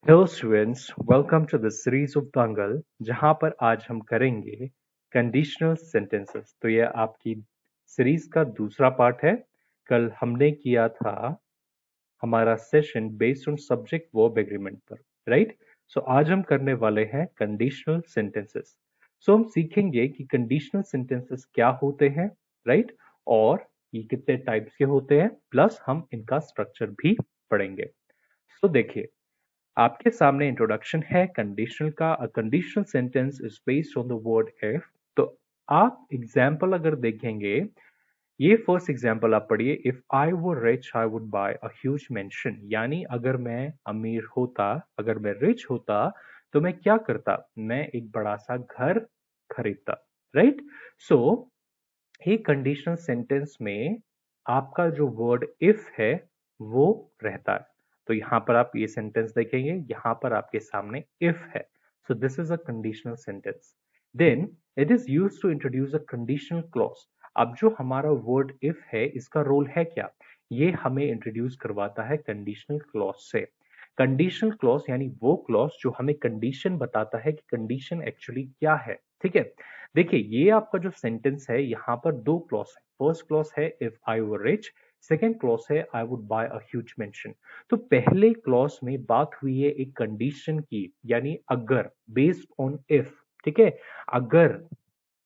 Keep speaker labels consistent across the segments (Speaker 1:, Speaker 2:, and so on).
Speaker 1: Hello students, welcome to the series of Dangal जहां पर आज हम करेंगे कंडीशनल सेंटेंसेस। तो यह आपकी सीरीज का दूसरा पार्ट है। कल हमने किया था हमारा session based on subject verb agreement पर, राइट। सो आज हम करने वाले हैं कंडीशनल सेंटेंसेस। सो हम सीखेंगे कि कंडीशनल सेंटेंसेस क्या होते हैं, राइट, और ये कितने टाइप्स के होते हैं, प्लस हम इनका स्ट्रक्चर भी पढ़ेंगे। सो देखिए, आपके सामने इंट्रोडक्शन है कंडीशनल का। अ conditional sentence is based on the word if. तो आप एग्जाम्पल अगर देखेंगे, ये फर्स्ट एग्जाम्पल आप पढ़िए। If I were rich I would buy a huge mention, यानी अगर मैं अमीर होता, अगर मैं रिच होता तो मैं क्या करता, मैं एक बड़ा सा घर खरीदता, राइट। सो ये कंडीशनल सेंटेंस में आपका जो वर्ड इफ है वो रहता है। तो यहां पर आप ये सेंटेंस देखेंगे, यहां पर आपके सामने इफ है। So this is a conditional sentence. Then it is used to introduce a conditional clause. अब जो हमारा वर्ड इफ है, इसका रोल है क्या, ये हमें इंट्रोड्यूस करवाता है कंडीशनल क्लॉज से। कंडीशनल क्लॉज यानी वो क्लॉज जो हमें कंडीशन बताता है कि कंडीशन एक्चुअली क्या है, ठीक है। देखिए, ये आपका जो सेंटेंस है, यहाँ पर दो क्लॉज है। फर्स्ट क्लॉज है if I were rich, second clause है I would buy a huge mansion. तो पहले क्लॉज में बात हुई है एक कंडीशन की, यानी अगर, बेस्ड ऑन इफ, ठीक है। अगर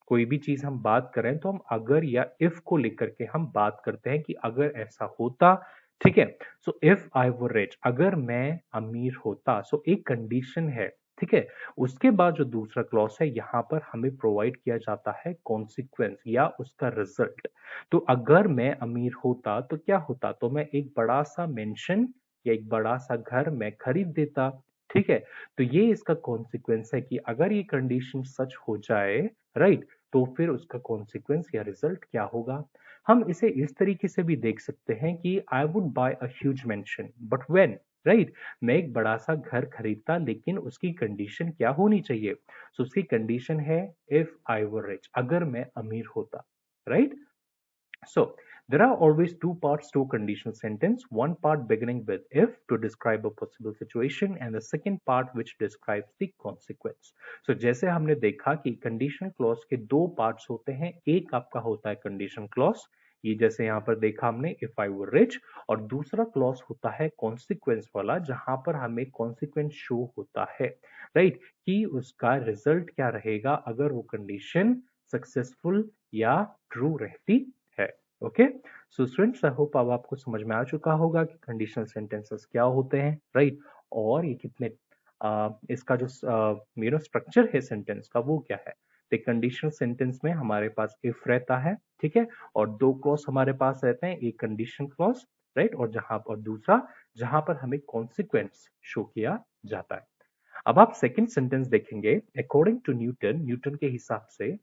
Speaker 1: कोई भी चीज हम बात करें तो हम अगर या इफ को लेकर के हम बात करते हैं कि अगर ऐसा होता, ठीक है। सो इफ आई वर रिच, अगर मैं अमीर होता, सो एक कंडीशन है, ठीक है। उसके बाद जो दूसरा क्लॉज है, यहाँ पर हमें प्रोवाइड किया जाता है कॉन्सिक्वेंस या उसका रिजल्ट। तो अगर मैं अमीर होता तो क्या होता, तो मैं एक बड़ा सा मेंशन या एक बड़ा सा घर मैं खरीद देता, ठीक है। तो ये इसका कॉन्सिक्वेंस है कि अगर ये कंडीशन सच हो जाए, राइट, तो फिर उसका कॉन्सिक्वेंस या रिजल्ट क्या होगा। हम इसे इस तरीके से भी देख सकते हैं कि आई would buy a huge mention but when, right, मैं एक बड़ा सा घर खरीदता, लेकिन उसकी कंडीशन क्या होनी चाहिए। सो उसकी कंडीशन है इफ आई वर रिच, अगर मैं अमीर होता, right. So, there are always two parts to a conditional sentence. One part beginning with if to describe a possible situation, and the second part which describes the consequence. So, जैसे हमने देखा कि conditional clause के दो parts होते हैं। एक आपका होता है conditional clause, ये जैसे यहाँ पर देखा हमने if I were rich, और दूसरा clause होता है consequence वाला, जहां पर हमें consequence show होता है, right, कि उसका result क्या रहेगा अगर वो condition सक्सेसफुल या ट्रू रहती है। Okay, so students, I hope अब आपको समझ में आ चुका होगा कि कंडीशनल सेंटेंसेस क्या होते हैं, राइट, और ये कितने इसका जो स्ट्रक्चर है सेंटेंस का वो क्या है। तो कंडीशनल सेंटेंस में हमारे पास इफ रहता है, ठीक है, और दो क्लॉज हमारे पास रहते हैं, एक कंडीशन क्लॉज, राइट, और दूसरा जहां पर हमें कॉन्सिक्वेंस शो किया जाता है। अब आप सेकंड सेंटेंस देखेंगे। अकॉर्डिंग टू न्यूटन, न्यूटन के हिसाब से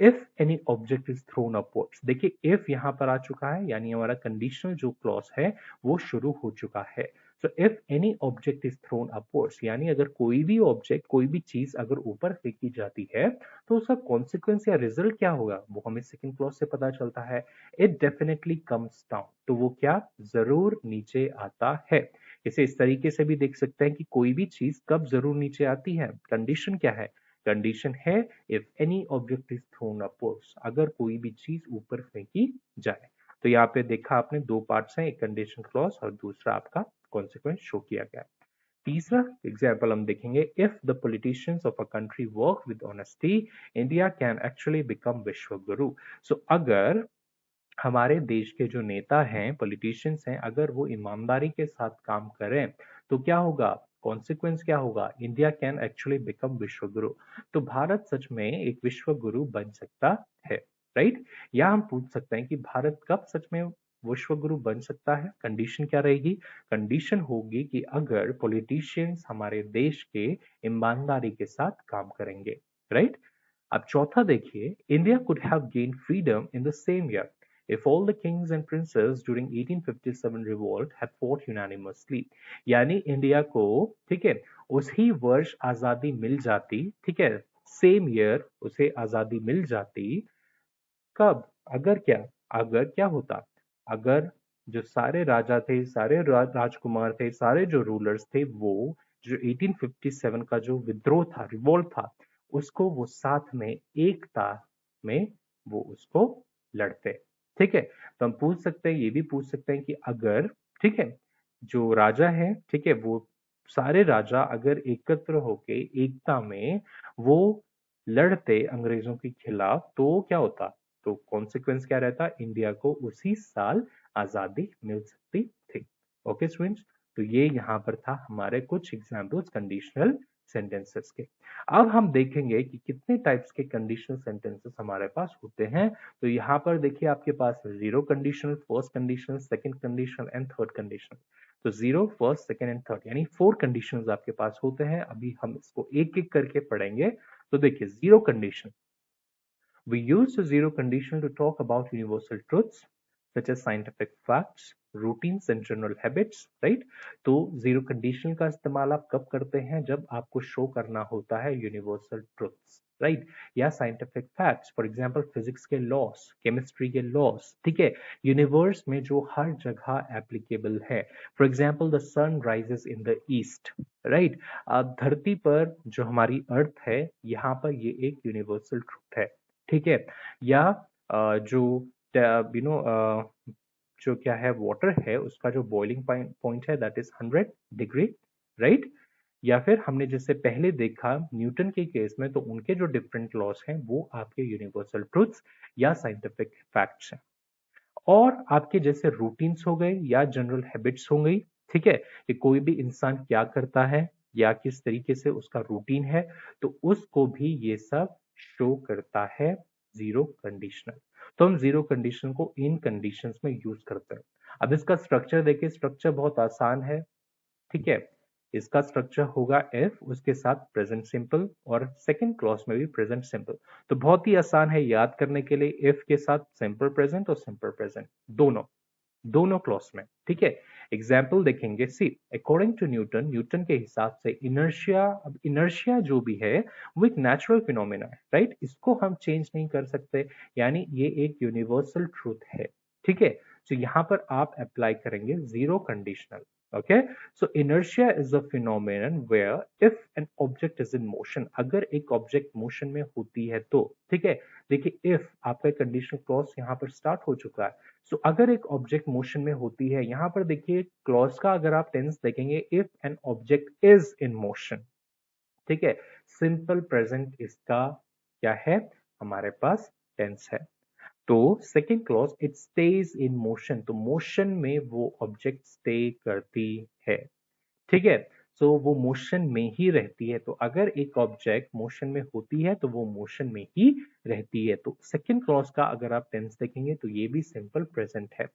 Speaker 1: if any object is throne upwards, देखिए इफ यहां पर आ चुका है, यानी हमारा कंडीशनल जो क्लॉज है वो शुरू हो चुका है। So if any object is throne upwards, यानी अगर कोई भी ऑब्जेक्ट, कोई भी चीज अगर ऊपर फेंकी जाती है, तो उसका कॉन्सिक्वेंस या रिजल्ट क्या होगा, वो हमें सेकंड क्लॉज से पता चलता है। इट डेफिनेटली कम्स डाउन, तो वो क्या, जरूर नीचे आता है। इसे इस तरीके से भी देख सकते हैं कि कोई भी चीज कब जरूर नीचे आती है, कंडीशन क्या है, कंडीशन है if any object is throne upwards, अगर कोई भी चीज ऊपर फेंकी जाए। तो यहाँ पे देखा आपने दो पार्ट्स हैं, एक कंडीशन क्लॉज और दूसरा आपका कॉन्सिक्वेंस शो किया गया है। तीसरा एग्जाम्पल हम देखेंगे। If the politicians of a country work with honesty, India can actually become विश्व गुरु। सो अगर हमारे देश के जो नेता हैं, पॉलिटिशियंस हैं, अगर वो ईमानदारी के साथ काम करें तो क्या होगा, कॉन्सिक्वेंस क्या होगा, इंडिया कैन एक्चुअली बिकम विश्व गुरु। तो भारत सच में एक विश्व गुरु बन सकता है, राइट। या हम पूछ सकते हैं कि भारत कब सच में विश्व गुरु बन सकता है, कंडीशन क्या रहेगी, कंडीशन होगी कि अगर पॉलिटिशियंस हमारे देश के ईमानदारी के साथ काम करेंगे, राइट। अब चौथा देखिए, India could have gain freedom in the same year if all the kings and princes during 1857 revolt had fought unanimously, यानी इंडिया को, ठीक है, उसी वर्ष आजादी मिल जाती, ठीक है, सेम ईयर उसे आजादी मिल जाती। कब, अगर क्या, अगर क्या होता, अगर जो सारे राजा थे, सारे राजकुमार थे, सारे जो रूलर्स थे, वो जो 1857 का जो विद्रोह था, रिवोल्ट था, उसको वो साथ में एकता में वो उसको लड़ते। ठीक है, तो हम पूछ सकते हैं, ये भी पूछ सकते हैं कि अगर, ठीक है, जो राजा है, ठीक है, वो सारे राजा अगर एकत्र होके एकता में वो लड़ते अंग्रेजों के खिलाफ तो क्या होता, तो कॉन्सिक्वेंस क्या रहता, इंडिया को उसी साल आजादी मिल सकती थी। ओके स्टूडेंट्स, तो ये यहाँ पर था हमारे कुछ एग्जाम्पल्स कंडीशनल सेंटेंसेस के। अब हम देखेंगे कि कितने टाइप्स के कंडीशनल सेंटेंसेस हमारे पास होते हैं। तो यहाँ पर देखिए आपके पास zero conditional, first conditional, second conditional and third conditional. तो zero, first, second and third यानी 4 कंडीशंस आपके पास होते हैं। अभी हम इसको एक एक करके पढ़ेंगे। तो देखिए zero condition, we use the zero conditional to talk about universal truths such as scientific facts, routines and general habits, right? तो जीरो कंडीशनल का इस्तेमाल आप कब करते हैं, जब आपको शो करना होता है यूनिवर्सल ट्रुथ्स, राइट, या scientific facts, for example physics के लॉस, केमिस्ट्री के लॉस, ठीक है, यूनिवर्स में जो हर जगह एप्लीकेबल है। For example the sun rises in the east, right, अब धरती पर जो हमारी अर्थ है, यहाँ पर ये एक यूनिवर्सल ट्रुथ है, ठीक है, या जो यू नो जो क्या है, वाटर है, उसका जो बॉइलिंग पॉइंट है दैट इज 100 डिग्री, राइट, या फिर हमने जैसे पहले देखा न्यूटन के केस में, तो उनके जो डिफरेंट लॉस हैं वो आपके यूनिवर्सल ट्रुथ्स या साइंटिफिक फैक्ट्स हैं। और आपके जैसे रूटीन्स हो गए या जनरल हैबिट्स हो गई, ठीक है, कि कोई भी इंसान क्या करता है या किस तरीके से उसका रूटीन है, तो उसको भी ये सब शो करता है जीरो कंडीशनल। तो हम जीरो कंडीशन को इन कंडीशंस में यूज करते हैं। अब इसका स्ट्रक्चर देखिए, स्ट्रक्चर बहुत आसान है, ठीक है, इसका स्ट्रक्चर होगा एफ, उसके साथ प्रेजेंट सिंपल, और सेकंड क्लॉज में भी प्रेजेंट सिंपल। तो बहुत ही आसान है याद करने के लिए, एफ के साथ सिंपल प्रेजेंट और सिंपल प्रेजेंट दोनों दोनों क्लॉज में, ठीक है। एग्जाम्पल देखेंगे, सी अकॉर्डिंग टू न्यूटन, न्यूटन के हिसाब से इनर्शिया, अब इनर्शिया जो भी है वो एक नेचुरल फिनोमेना है, राइट, इसको हम चेंज नहीं कर सकते, यानी ये एक यूनिवर्सल ट्रूथ है, ठीक है। तो यहां पर आप अप्लाई करेंगे zero conditional. Okay, so inertia is a phenomenon where if an object is in motion, अगर एक ऑब्जेक्ट मोशन में होती है तो, ठीक है, देखिए if आपका कंडीशनल क्लॉज यहाँ पर स्टार्ट हो चुका है। सो अगर एक ऑब्जेक्ट मोशन में होती है, यहाँ पर देखिए क्लॉज का अगर आप टेंस देखेंगे, if an object is in motion, ठीक है, सिंपल प्रेजेंट इसका क्या है, हमारे पास टेंस है। तो second clause, it stage in motion, तो मोशन में वो ऑब्जेक्ट स्टे करती है, ठीक है, सो वो मोशन में ही रहती है। तो अगर एक ऑब्जेक्ट मोशन में होती है तो वो मोशन में ही रहती है। तो सेकंड क्लॉज का अगर आप टेंस देखेंगे तो ये भी सिंपल प्रेजेंट है।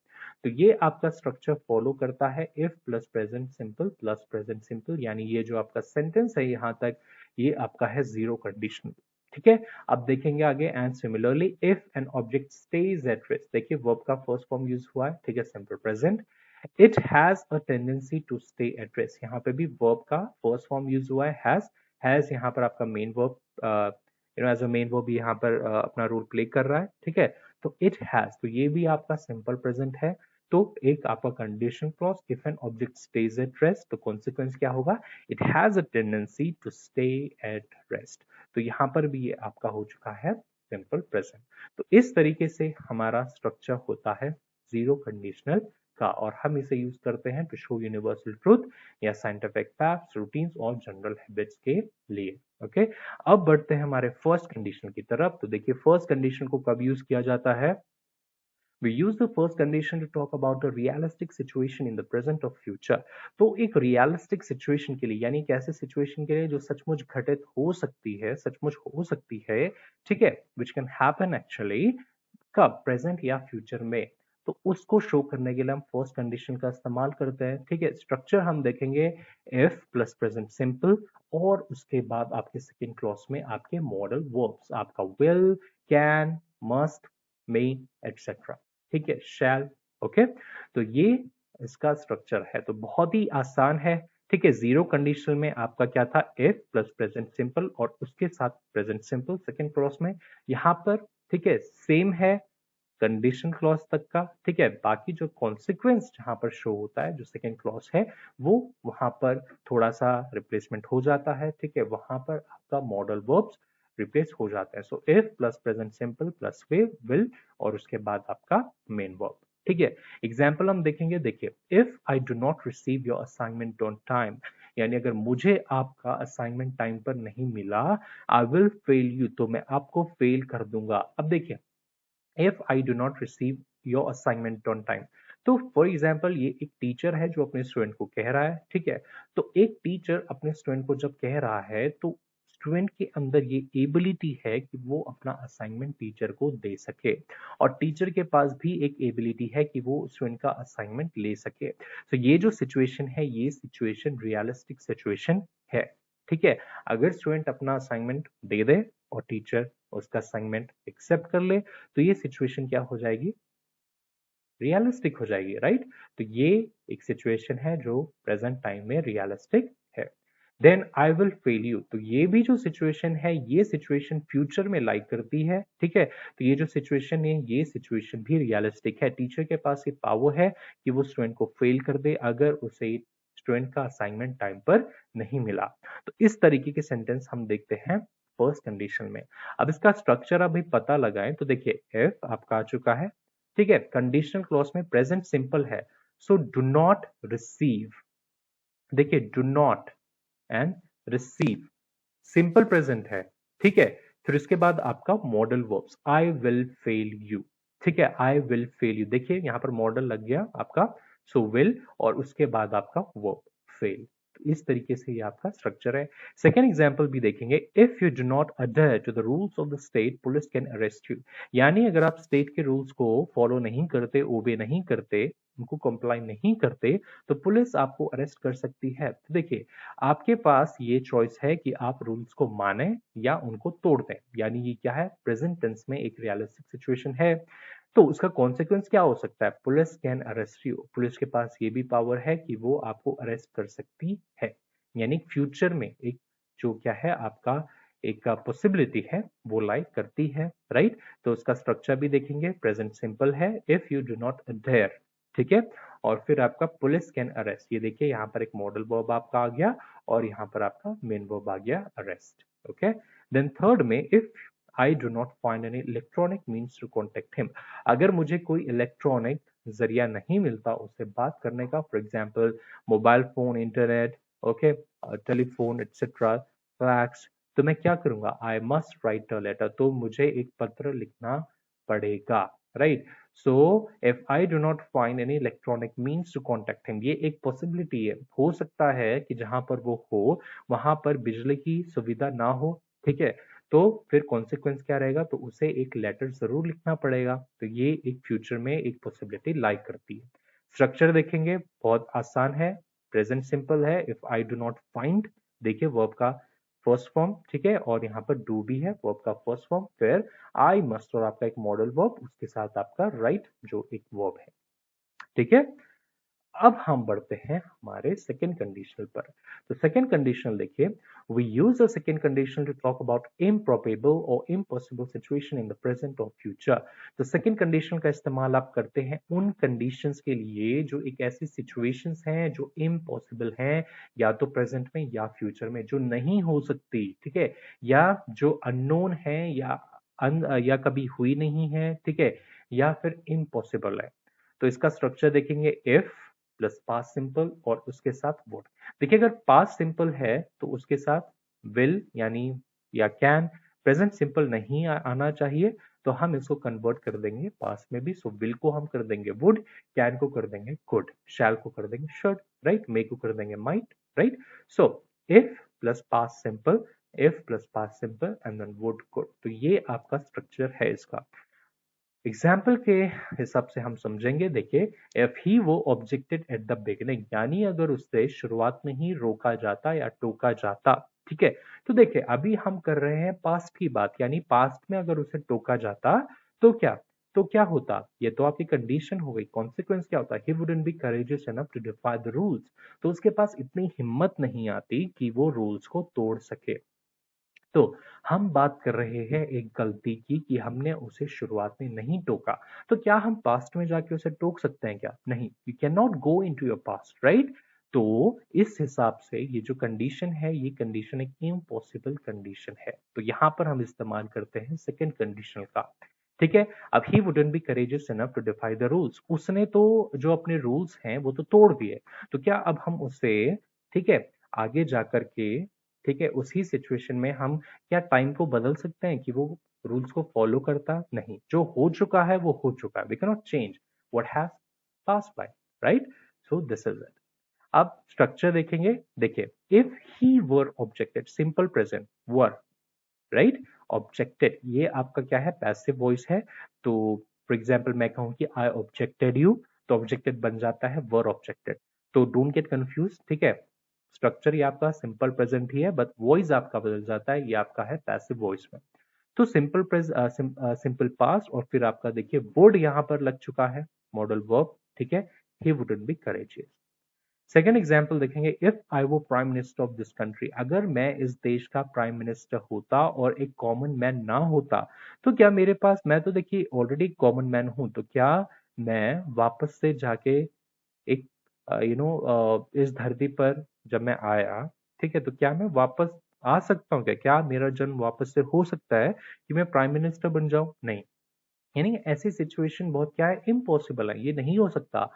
Speaker 1: तो ये आपका स्ट्रक्चर फॉलो करता है इफ प्लस प्रेजेंट सिंपल, यानी ये जो आपका सेंटेंस है यहाँ तक, ये आपका है जीरो कंडीशनल, ठीक है। अब देखेंगे आगे, and similarly if an object stays at rest, देखिए वर्ब का फर्स्ट फॉर्म यूज हुआ है, ठीक है, simple present. It has a tendency to stay at rest, यहाँ पे भी वर्ब का फर्स्ट फॉर्म यूज हुआ है, हैज यहाँ पर आपका main verb, as a main verb यहाँ पर अपना रोल प्ले कर रहा है, ठीक है। तो इट हैज, तो ये भी आपका सिंपल प्रेजेंट है। तो एक आपका condition clause, if an object stays at rest, तो कॉन्सिक्वेंस क्या होगा, it has a tendency to stay at rest. तो यहाँ पर भी ये आपका हो चुका है सिंपल प्रेजेंट। तो इस तरीके से हमारा स्ट्रक्चर होता है जीरो कंडीशनल का, और हम इसे यूज करते हैं टू शो यूनिवर्सल ट्रूथ या साइंटिफिक फैक्ट्स, रूटीन्स और जनरल हैबिट्स के लिए। ओके, अब बढ़ते हैं हमारे फर्स्ट कंडीशन की तरफ। तो देखिए फर्स्ट कंडीशन को कब यूज किया जाता है, We use the first condition to talk about a realistic situation in the present or future. तो एक रियलिस्टिक सिचुएशन के लिए, यानी एक ऐसे सिचुएशन के लिए जो सचमुच घटित हो सकती है, सचमुच हो सकती है, ठीक है, विच कैन हैपन एक्चुअली, कब, प्रेजेंट या फ्यूचर में, तो उसको शो करने के लिए हम फर्स्ट कंडीशन का इस्तेमाल करते हैं, ठीक है। स्ट्रक्चर हम देखेंगे, इफ प्लस प्रेजेंट सिंपल, और उसके बाद आपके सेकेंड क्लॉज में आपके मॉडल वर्ब्स, आपका will, can, must, may, etcetera, ठीक है, शैल, ओके। तो ये इसका स्ट्रक्चर है, तो बहुत ही आसान है, ठीक है। जीरो कंडीशन में आपका क्या था, इफ प्लस प्रेजेंट सिंपल और उसके साथ प्रेजेंट सिंपल सेकेंड क्लॉज में, यहाँ पर ठीक है सेम है, कंडीशन क्लॉज तक का, ठीक है। बाकी जो कॉन्सिक्वेंस जहां पर शो होता है, जो सेकेंड क्लॉज है, वो वहां पर थोड़ा सा रिप्लेसमेंट हो जाता है, ठीक है। वहां पर आपका मॉडल वर्ब्स रिप्लेस हो जाता है। सो if plus present simple plus will और उसके बाद आपका मेन वर्ब, ठीक है। एग्जाम्पल हम देखेंगे, देखिए, if I do not receive your assignment on time, यानी अगर मुझे आपका असाइनमेंट टाइम पर नहीं मिला, आई विल फेल यू, तो मैं आपको फेल कर दूंगा। अब देखिए, if I do not receive your assignment on time, तो फॉर एग्जाम्पल ये एक टीचर है जो अपने स्टूडेंट को कह रहा है, ठीक है। तो एक टीचर अपने स्टूडेंट को जब कह रहा है, तो स्टूडेंट के अंदर ये एबिलिटी है कि वो अपना असाइनमेंट टीचर को दे सके, और टीचर के पास भी एक एबिलिटी है कि वो स्टूडेंट का असाइनमेंट ले सके। तो ये जो सिचुएशन है, ये सिचुएशन रियलिस्टिक सिचुएशन है, ठीक है। अगर स्टूडेंट अपना असाइनमेंट दे दे और टीचर उसका असाइनमेंट एक्सेप्ट कर ले, तो ये सिचुएशन क्या हो जाएगी, रियलिस्टिक हो जाएगी, राइट। तो ये एक सिचुएशन है जो प्रेजेंट टाइम में रियलिस्टिक है। Then I will fail you, तो ये भी जो सिचुएशन है, ये सिचुएशन फ्यूचर में लाइक करती है, ठीक है। तो ये जो सिचुएशन है, ये सिचुएशन भी रियलिस्टिक है। टीचर के पास ये पावर है कि वो स्टूडेंट को फेल कर दे अगर उसे स्टूडेंट का असाइनमेंट टाइम पर नहीं मिला। तो इस तरीके के सेंटेंस हम देखते हैं फर्स्ट कंडीशन में। अब इसका स्ट्रक्चर अभी पता लगाएं, तो देखिए, इफ आपका आ चुका है, ठीक है। कंडीशनल क्लॉज में प्रेजेंट सिंपल है, सो डू नॉट रिसीव, देखिए, do not and receive simple present है, ठीक है। फिर उसके बाद आपका modal verbs, I will fail you, ठीक है। आई विल फेल यू, देखिए यहां पर मॉडल लग गया आपका, सो विल और उसके बाद आपका वर्ब फेल। तो इस तरीके से ये आपका स्ट्रक्चर है। सेकेंड एग्जाम्पल भी देखेंगे, if you do not adhere to the rules of the state, police can arrest you, यानी अगर आप स्टेट के रूल्स को फॉलो नहीं करते, ओबे नहीं करते, उनको कंप्लाई नहीं करते, तो पुलिस आपको अरेस्ट कर सकती है। तो देखिए, आपके पास ये चॉइस है कि आप रूल्स को माने या उनको तोड़ दें, यानी ये क्या है, प्रेजेंट टेंस में एक रियलिस्टिक सिचुएशन है। तो उसका कॉन्सिक्वेंस क्या हो सकता है, police can arrest you, police के पास ये भी पावर है कि वो आपको अरेस्ट कर सकती है, यानी फ्यूचर में एक जो क्या है आपका एक पॉसिबिलिटी है, वो लाइक करती है, राइट। तो उसका स्ट्रक्चर भी देखेंगे, प्रेजेंट सिंपल है, if you do not adhere, ठीक है। और फिर आपका पुलिस कैन अरेस्ट, ये देखिए यहाँ पर एक मॉडल वर्ब आपका आ गया और यहाँ पर आपका मेन वर्ब आ गया अरेस्ट, ओके। देन थर्ड में, if I do not find any electronic means to contact him, अगर मुझे कोई इलेक्ट्रॉनिक जरिया नहीं मिलता उससे बात करने का, for example mobile phone, internet, okay, telephone etcetera, fax, तो मैं क्या करूंगा, I must write a letter, तो मुझे एक पत्र लिखना पड़ेगा, right. So if I do not find any electronic means to contact him, ये एक पॉसिबिलिटी है, हो सकता है कि जहां पर वो हो वहां पर बिजली की सुविधा ना हो, ठीक है। तो फिर कॉन्सिक्वेंस क्या रहेगा, तो उसे एक लेटर जरूर लिखना पड़ेगा। तो ये एक फ्यूचर में एक पॉसिबिलिटी लाइक करती है। स्ट्रक्चर देखेंगे, बहुत आसान है, प्रेजेंट सिंपल है, if I do not find, देखिए वर्ब का फर्स्ट फॉर्म, ठीक है, और यहाँ पर डू भी है वर्ब का फर्स्ट फॉर्म, फिर आई मस्ट और आपका एक मॉडल वर्ब, उसके साथ आपका राइट जो एक वर्ब है, ठीक है। अब हम बढ़ते हैं हमारे सेकेंड कंडीशनल पर। तो सेकेंड कंडीशनल देखिए, we use the second conditional to talk about improbable और impossible situation in the present और फ्यूचर। तो सेकेंड कंडीशनल का इस्तेमाल आप करते हैं उन कंडीशंस के लिए जो एक ऐसी सिचुएशंस हैं जो इम्पॉसिबल हैं, या तो प्रेजेंट में या फ्यूचर में, जो नहीं हो सकती, ठीक है, या जो अननोन है या कभी हुई नहीं है, ठीक है, या फिर इम्पॉसिबल है। तो इसका स्ट्रक्चर देखेंगे, इफ प्लस पास्ट सिंपल और उसके साथ वुड। देखिए, अगर पास्ट सिंपल है तो उसके साथ विल यानी या कैन, प्रेजेंट सिंपल नहीं आना चाहिए, तो हम इसको कन्वर्ट कर देंगे पास्ट में भी। सो विल को हम कर देंगे वुड, कैन को कर देंगे कुड, शैल को कर देंगे शुड, राइट, मे को कर देंगे might, right. So if plus past simple, if plus past simple and then would could, तो ये आपका स्ट्रक्चर है इसका। एग्जाम्पल के हिसाब से हम समझेंगे, देखिए, इफ ही वो ऑब्जेक्टेड एट द बिगिनिंग, यानी अगर उससे शुरुआत में ही रोका जाता या टोका जाता, ठीक है। तो देखिए, अभी हम कर रहे हैं पास्ट की बात, यानी पास्ट में अगर उसे टोका जाता तो क्या होता, ये तो आपकी कंडीशन हो गई। कॉन्सिक्वेंस क्या होता, he wouldn't be courageous enough to defy the rules, तो उसके पास इतनी हिम्मत नहीं आती कि वो रूल्स को तोड़ सके। तो हम बात कर रहे हैं एक गलती की कि हमने उसे शुरुआत में नहीं टोका। तो क्या हम पास्ट में जाके उसे टोक सकते हैं क्या? नहीं, you can not go into your past, right? तो इस हिसाब से ये जो कंडीशन है, ये कंडीशन एक इम्पॉसिबल कंडीशन है। तो यहाँ पर हम इस्तेमाल करते हैं सेकंड कंडीशन का। ठीक है, अब he wouldn't be courageous enough to defy the rules. उसने तो जो अपने रूल्स हैं वो तो तोड़ दिए, तो क्या अब हम उसे, ठीक है, आगे जाकर के, ठीक है, उसी सिचुएशन में हम क्या टाइम को बदल सकते हैं कि वो रूल्स को फॉलो करता? नहीं, जो हो चुका है वो हो चुका है। We can not change what has pass by, right? So this is it. अब स्ट्रक्चर देखेंगे। देखिए, if he were objected, simple present were, right? Objected, ये आपका क्या है? पैसिव वॉइस है। तो फॉर एग्जाम्पल मैं कहूं कि आई ऑब्जेक्टेड यू, तो ऑब्जेक्टेड बन जाता है वर ऑब्जेक्टेड। तो डोंट गेट कंफ्यूज, ठीक है? स्ट्रक्चर ये आपका सिंपल प्रेजेंट ही है, बट वॉइस आपका बदल जाता है, ये आपका है पैसिव वॉइस में। तो सिंपल पास्ट और फिर आपका देखिए वुड यहाँ पर लग चुका है, मॉडल वर्ब, ठीक है? ही wouldn't be courageous. Second example देखेंगे, इफ आई वो prime minister of this country, अगर मैं इस देश का प्राइम मिनिस्टर होता और एक कॉमन मैन ना होता, तो क्या मेरे पास, मैं तो देखिए ऑलरेडी कॉमन मैन हूं, तो क्या मैं वापस से जाके एक इस धरती पर जब मैं आया, ठीक है, तो क्या मैं वापस आ सकता हूँ? क्या मेरा जन्म वापस से हो सकता है कि मैं प्राइम मिनिस्टर बन जाऊं? नहीं, यानी ऐसी सिचुएशन बहुत क्या है, इम्पॉसिबल है, ये नहीं हो सकता।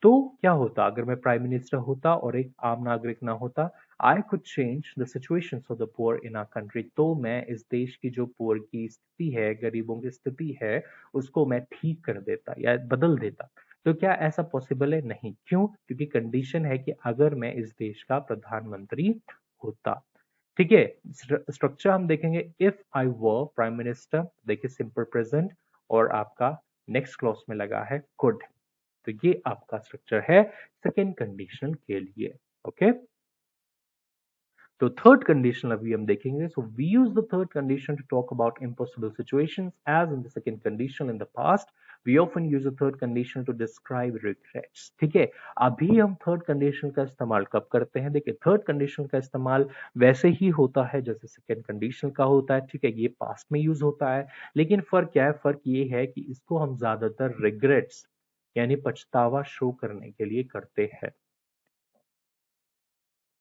Speaker 1: तो क्या होता अगर मैं प्राइम मिनिस्टर होता और एक आम नागरिक ना होता? I could change the situation of the poor in our country. तो मैं इस देश की जो पुअर की स्थिति है, गरीबों की स्थिति है, उसको मैं ठीक कर देता या बदल देता। तो क्या ऐसा पॉसिबल है? नहीं। क्यों? क्योंकि कंडीशन है कि अगर मैं इस देश का प्रधानमंत्री होता। ठीक है, स्ट्रक्चर हम देखेंगे, if I were prime minister, देखिए सिंपल प्रेजेंट और आपका नेक्स्ट क्लॉज में लगा है कुड। तो ये आपका स्ट्रक्चर है सेकेंड कंडीशनल के लिए। ओके, तो थर्ड कंडीशन अभी हम देखेंगे। So we use the third condition to talk about impossible situations as in the second condition in the past we often use the third condition to describe regrets. ठीक है, अभी हम third condition का इस्तेमाल कब करते हैं? देखिए, थर्ड कंडीशन का इस्तेमाल वैसे ही होता है जैसे सेकंड कंडीशन का होता है। ठीक है, ये पास्ट में यूज होता है, लेकिन फर्क क्या है? फर्क ये है कि इसको हम ज्यादातर रिग्रेट्स यानी पछतावा शो करने के लिए करते हैं।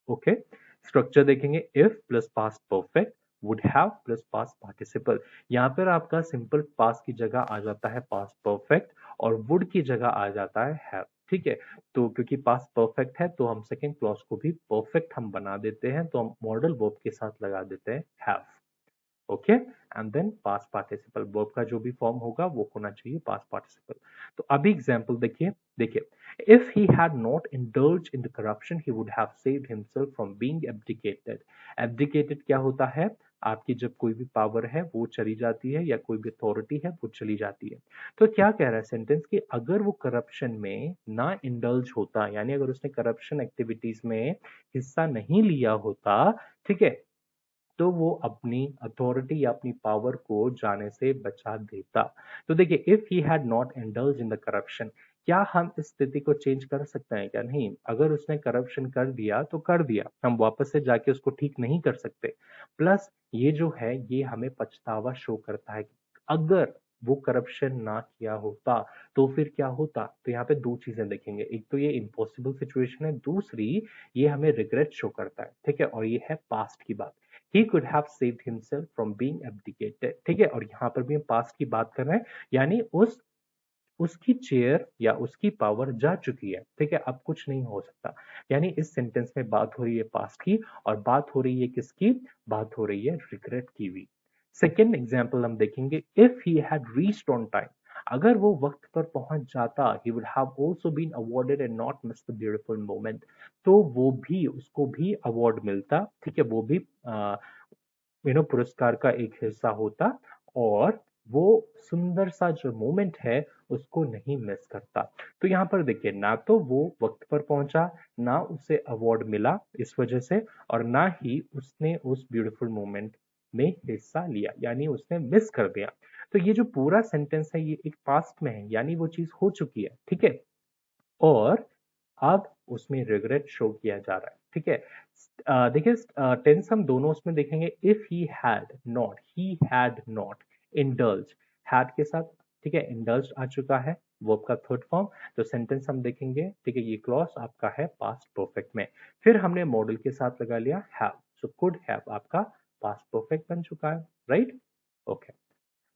Speaker 1: ओके, स्ट्रक्चर देखेंगे, if plus past perfect, would have plus past participle. यहाँ पर आपका सिंपल पास्ट की जगह आ जाता है पास्ट परफेक्ट और वुड की जगह आ जाता है हैव। ठीक है, तो क्योंकि पास्ट परफेक्ट है तो हम सेकेंड क्लॉज को भी परफेक्ट हम बना देते हैं, तो हम मॉडल वर्ब के साथ लगा देते हैं have. Okay, and then past participle verb का जो भी फॉर्म होगा वो होना चाहिए पास्ट पार्टिसिपल। तो अभी एग्जांपल देखिए। देखिए, if he had not indulge in the corruption he would have saved himself from being abdicated. Abdicated क्या होता है? आपकी जब कोई भी पावर है वो चली जाती है या कोई भी अथॉरिटी है वो चली जाती है। तो क्या कह रहा है सेंटेंस कि अगर वो करप्शन में ना इंडल्ज होता, यानी अगर उसने करप्शन एक्टिविटीज में हिस्सा नहीं लिया होता, ठीक है, तो वो अपनी अथॉरिटी या अपनी पावर को जाने से बचा देता। तो देखिए, if he had not indulge in the corruption, क्या हम इस स्थिति को चेंज कर सकते हैं? क्या नहीं? अगर उसने करप्शन कर दिया तो कर दिया, हम वापस से जाके उसको ठीक नहीं कर सकते। प्लस ये जो है ये हमें पछतावा शो करता है कि अगर वो करप्शन ना किया होता तो फिर क्या होता। तो यहाँ पे दो चीजें देखेंगे, एक तो ये इम्पॉसिबल सिचुएशन है, दूसरी ये हमें रिग्रेट शो करता है। ठीक है, और ये है पास्ट की बात। He could have saved himself from being abdicated। ठीक है, और यहाँ पर भी हम पास्ट की बात कर रहे हैं, यानी उसकी चेयर या उसकी पावर जा चुकी है। ठीक है, अब कुछ नहीं हो सकता। यानी इस सेंटेंस में बात हो रही है पास्ट की और बात हो रही है किसकी? बात हो रही है रिग्रेट की भी। सेकेंड एग्जाम्पल हम देखेंगे, if he had reached on time, अगर वो वक्त पर पहुंच जाता, he would have also been awarded and not missed the beautiful moment। तो वो भी, उसको भी अवार्ड मिलता। ठीक है, वो भी पुरस्कार का एक हिस्सा होता और वो सुंदर सा जो मोमेंट है उसको नहीं मिस करता। तो यहाँ पर देखिए, ना तो वो वक्त पर पहुंचा, ना उसे अवार्ड मिला इस वजह से, और ना ही उसने उस ब्यूटीफुल मोमेंट में हिस्सा लिया, यानी उसने मिस कर दिया। तो ये जो पूरा सेंटेंस है ये एक पास्ट में है, यानी वो चीज हो चुकी है। ठीक है, और अब उसमें रिग्रेट शो किया जा रहा है। ठीक है। देखिए टेंस हम दोनों उसमें देखेंगे, if he had not indulge, had के साथ, ठीक है, इंडल्ज आ चुका है वर्ब का थर्ड फॉर्म, तो सेंटेंस हम देखेंगे, ठीक है, ये क्लॉज आपका है पास्ट परफेक्ट में। फिर हमने मॉडल के साथ लगा लिया हैव, सो कुड हैव आपका पास्ट परफेक्ट बन चुका है, right. Okay,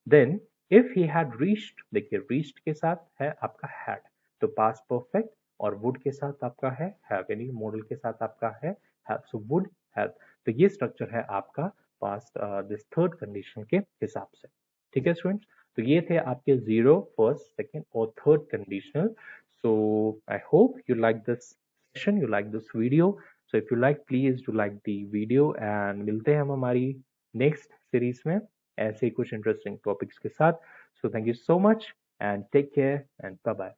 Speaker 1: then if he had reached, देखिए रीच्ड के साथ है आपका हैड, तो पास्ट परफेक्ट, और वुड के साथ आपका है हैव, यानी मॉडल के साथ आपका है हैव, सो वुड हैव। तो ये स्ट्रक्चर है आपका पास्ट दिस थर्ड कंडीशन के हिसाब से, ठीक है स्टूडेंट्स। तो ये थे आपके जीरो, फर्स्ट, सेकंड और third conditional. So I hope you like this session, you like this video. So if you like, please do like the video, and मिलते हैं हम हमारी नेक्स्ट सीरीज में ऐसे ही कुछ इंटरेस्टिंग टॉपिक्स के साथ। So thank you so much and take care and bye bye.